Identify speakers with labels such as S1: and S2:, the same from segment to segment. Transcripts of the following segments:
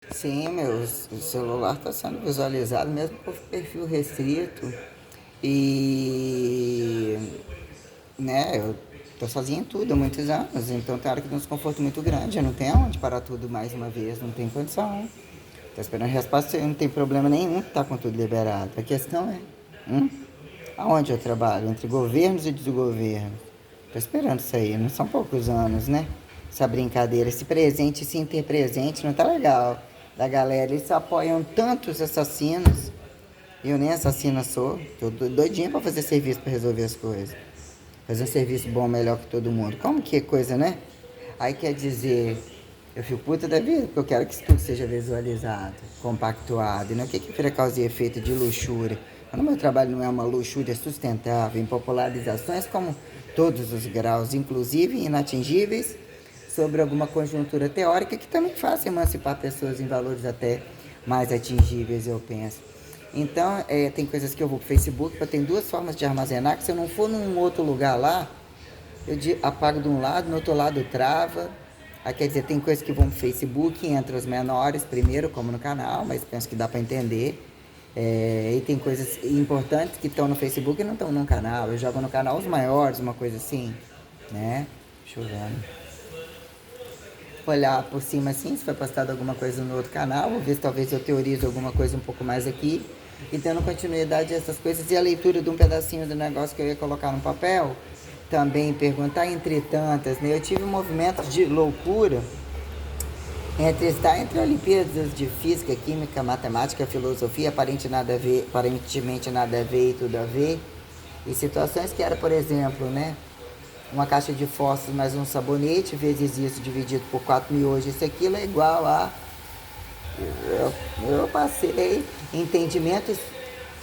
S1: Sim, meu celular está sendo visualizado mesmo com perfil restrito. E, né, eu tô sozinho em tudo há muitos anos, então tem hora que tem um desconforto muito grande. Eu não tenho onde parar tudo mais uma vez, não tem condição. Tô esperando a resposta, não tem problema nenhum que tá com tudo liberado. A questão é, aonde eu trabalho? Entre governos e desgovernos. Tô esperando isso aí, não são poucos anos, né? Essa brincadeira, esse presente sem ter presente não tá legal. Da galera, eles apoiam tantos assassinos. Eu nem assassina sou. Tô doidinha pra fazer serviço pra resolver as coisas. Fazer um serviço bom, melhor que todo mundo. Como que é coisa, né? Aí quer dizer, eu fico puta da vida, porque eu quero que isso tudo seja visualizado, compactuado, e não que vira causa e efeito de luxúria. Quando o meu trabalho não é uma luxúria sustentável, em popularizações como todos os graus, inclusive inatingíveis, sobre alguma conjuntura teórica que também faça emancipar pessoas em valores até mais atingíveis, eu penso. Então, tem coisas que eu vou pro Facebook, eu tenho duas formas de armazenar, que se eu não for num outro lugar lá, eu apago de um lado, no outro lado trava. Aí quer dizer, tem coisas que vão pro Facebook, entre os menores primeiro, como no canal, mas penso que dá para entender. E tem coisas importantes que estão no Facebook e não estão no canal. Eu jogo no canal os maiores, uma coisa assim, né? Deixa eu ver. Olhar por cima assim, se foi postado alguma coisa no outro canal, vou ver se talvez eu teorizo alguma coisa um pouco mais aqui. E dando continuidade a essas coisas e a leitura de um pedacinho do negócio que eu ia colocar no papel, também perguntar entre tantas, né? Eu tive um movimento de loucura entre estar entre Olimpíadas de Física, Química, Matemática, Filosofia, aparentemente nada a ver e tudo a ver, e situações que era, por exemplo, né? Uma caixa de fósforos mais um sabonete, vezes isso dividido por 4 miojos, isso aquilo é igual a... Eu passei entendimentos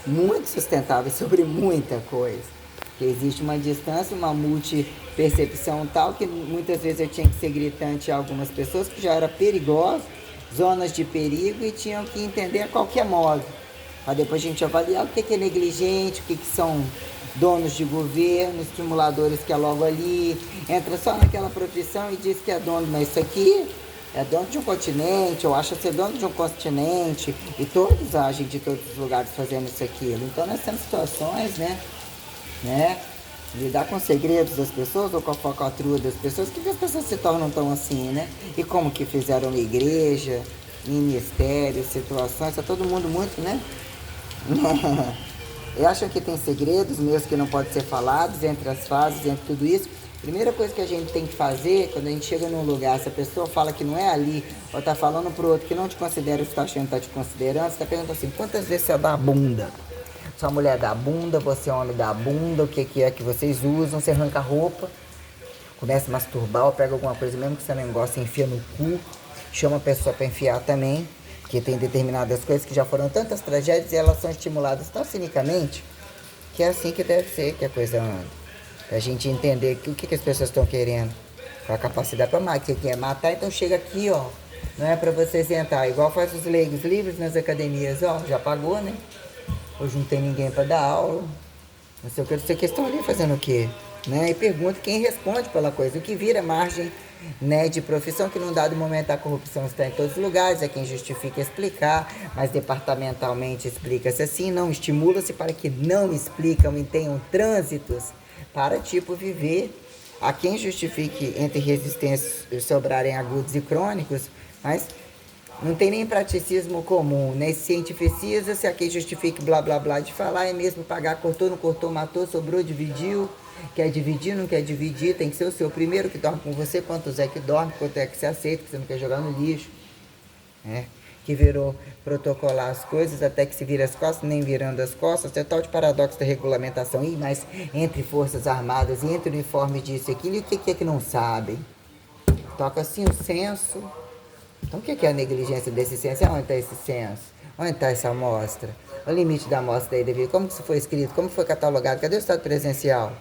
S1: muito sustentáveis sobre muita coisa. Que existe uma distância, uma multipercepção tal que muitas vezes eu tinha que ser gritante a algumas pessoas que já era perigoso, zonas de perigo e tinham que entender a qualquer modo. Para depois a gente avaliar o que é negligente, o que são donos de governo, estimuladores que é logo ali, entra só naquela profissão e diz que é dono, mas isso aqui é dono de um continente, ou acha ser dono de um continente, e todos agem de todos os lugares fazendo isso aquilo. Então nós temos situações, né? Lidar com segredos das pessoas ou com a focatrua das pessoas, que as pessoas se tornam tão assim, né? E como que fizeram na igreja, ministérios, situações, tá todo mundo muito, né? E acham que tem segredos mesmo que não podem ser falados entre as fases, entre tudo isso. Primeira coisa que a gente tem que fazer, quando a gente chega num lugar, se a pessoa fala que não é ali, ou tá falando pro outro que não te considera, você tá achando que tá te considerando, você tá perguntando assim, quantas vezes você dá a bunda? Sua mulher dá a bunda, você homem dá a bunda, o que é que vocês usam, você arranca a roupa, começa a masturbar, ou pega alguma coisa mesmo que você não gosta, enfia no cu, chama a pessoa para enfiar também, porque tem determinadas coisas que já foram tantas tragédias e elas são estimuladas tão cinicamente que é assim que deve ser que a coisa anda. Pra gente entender que, o que as pessoas estão querendo. Com a capacidade para matar, que quer matar, então chega aqui, ó. Não é para você sentar, igual faz os leigos livres nas academias, ó, já pagou, né? Hoje não tem ninguém para dar aula. Não sei o que, não sei o que, estão ali fazendo o quê? Né? E pergunta quem responde pela coisa. O que vira margem, né, de profissão, que num dado momento a corrupção está em todos os lugares, é quem justifica explicar, mas departamentalmente explica-se assim, não estimula-se para que não explicam e tenham trânsitos para, tipo, viver. A quem justifique entre resistências sobrarem agudos e crônicos, mas não tem nem praticismo comum, né? Cientificia-se, aqui justifique blá blá blá de falar, é mesmo pagar, cortou, não cortou, matou, sobrou, dividiu, quer dividir, não quer dividir, tem que ser o seu primeiro que dorme com você, quantos é que dorme, quanto é que você aceita, que você não quer jogar no lixo, né? Que virou protocolar as coisas até que se vira as costas, nem virando as costas, é tal de paradoxo da regulamentação, mas entre forças armadas e entre uniformes disso e aquilo, e o que é que não sabem? Toca assim o senso. Então o que é a negligência desse senso? Onde está esse senso? Onde está essa amostra? O limite da amostra aí devido. Como que isso foi escrito? Como foi catalogado? Cadê o estado presencial?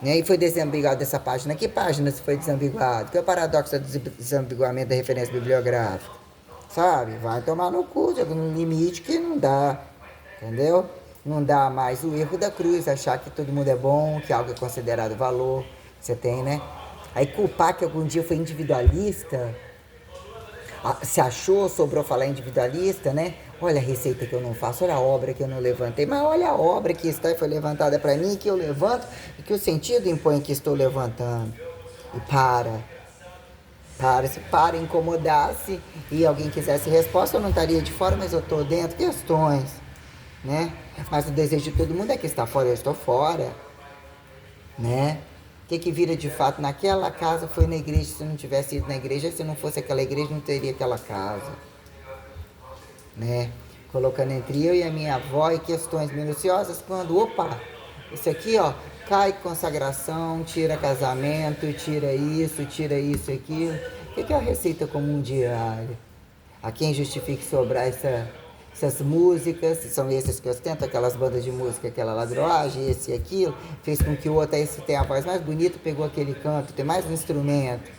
S1: E foi desambiguado essa página. Que página se foi desambiguado? Que é o paradoxo do desambiguamento da referência bibliográfica? Sabe? Vai tomar no cu, chega num limite que não dá. Entendeu? Não dá mais o erro da cruz, achar que todo mundo é bom, que algo é considerado valor. Você tem, né? Aí culpar que algum dia foi individualista. se achou, sobrou falar individualista, né? Olha a receita que eu não faço, olha a obra que eu não levantei, mas olha a obra que está e foi levantada para mim, que eu levanto e que o sentido impõe que estou levantando. E se para, incomodasse e alguém quisesse resposta, eu não estaria de fora, mas eu estou dentro. Questões, né? Mas o desejo de todo mundo é que está fora, eu estou fora, né? O que vira de fato naquela casa foi na igreja. Se não tivesse ido na igreja, se não fosse aquela igreja, não teria aquela casa, né? Colocando entre eu e a minha avó e questões minuciosas, quando, opa, isso aqui, ó, cai consagração, tira casamento, tira isso, aquilo. O que é a receita comum diária? A quem justifique sobrar essas músicas, são esses que ostentam, aquelas bandas de música, aquela ladroagem, esse e aquilo, fez com que o outro, esse tem a voz mais bonita, pegou aquele canto, tem mais um instrumento.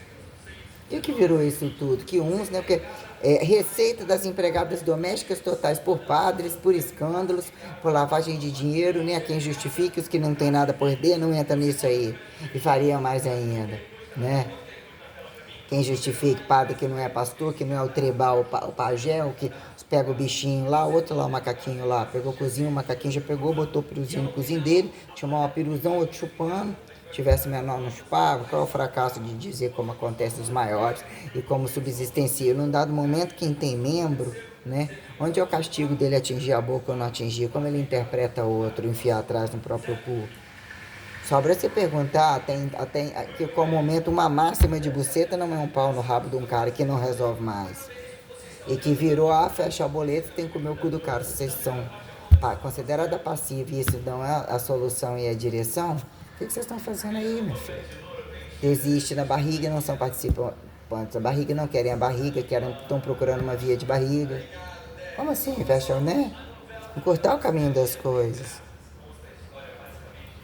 S1: O que virou isso tudo? Que uns, né? Porque receita das empregadas domésticas totais por padres, por escândalos, por lavagem de dinheiro, né? A quem justifique, os que não tem nada a perder, não entra nisso aí. E faria mais ainda, né? Quem justifique, padre que não é pastor, que não é o tribal, o pajé, o que pega o bichinho lá, outro lá, o macaquinho lá, pegou o cozinho, o macaquinho já pegou, botou o piruzinho no cozinho dele, chamou uma piruzão, outro chupando, tivesse menor não chupava. Qual é o fracasso de dizer como acontece os maiores e como subsistencia? Num dado momento, quem tem membro, né? Onde é o castigo dele atingir a boca ou não atingir? Como ele interpreta o outro, enfiar atrás no próprio cu? Sobra você perguntar, tem que qual momento uma máxima de buceta não é um pau no rabo de um cara que não resolve mais. E que virou, fecha a boleta, tem que comer o cu do cara. Se vocês são considerados passiva e isso não é a solução e a direção, o que vocês estão fazendo aí, meu filho? Desiste na barriga, não são participantes da barriga, não querem a barriga, estão procurando uma via de barriga. Como assim? Fecha, né? Encurtar o caminho das coisas.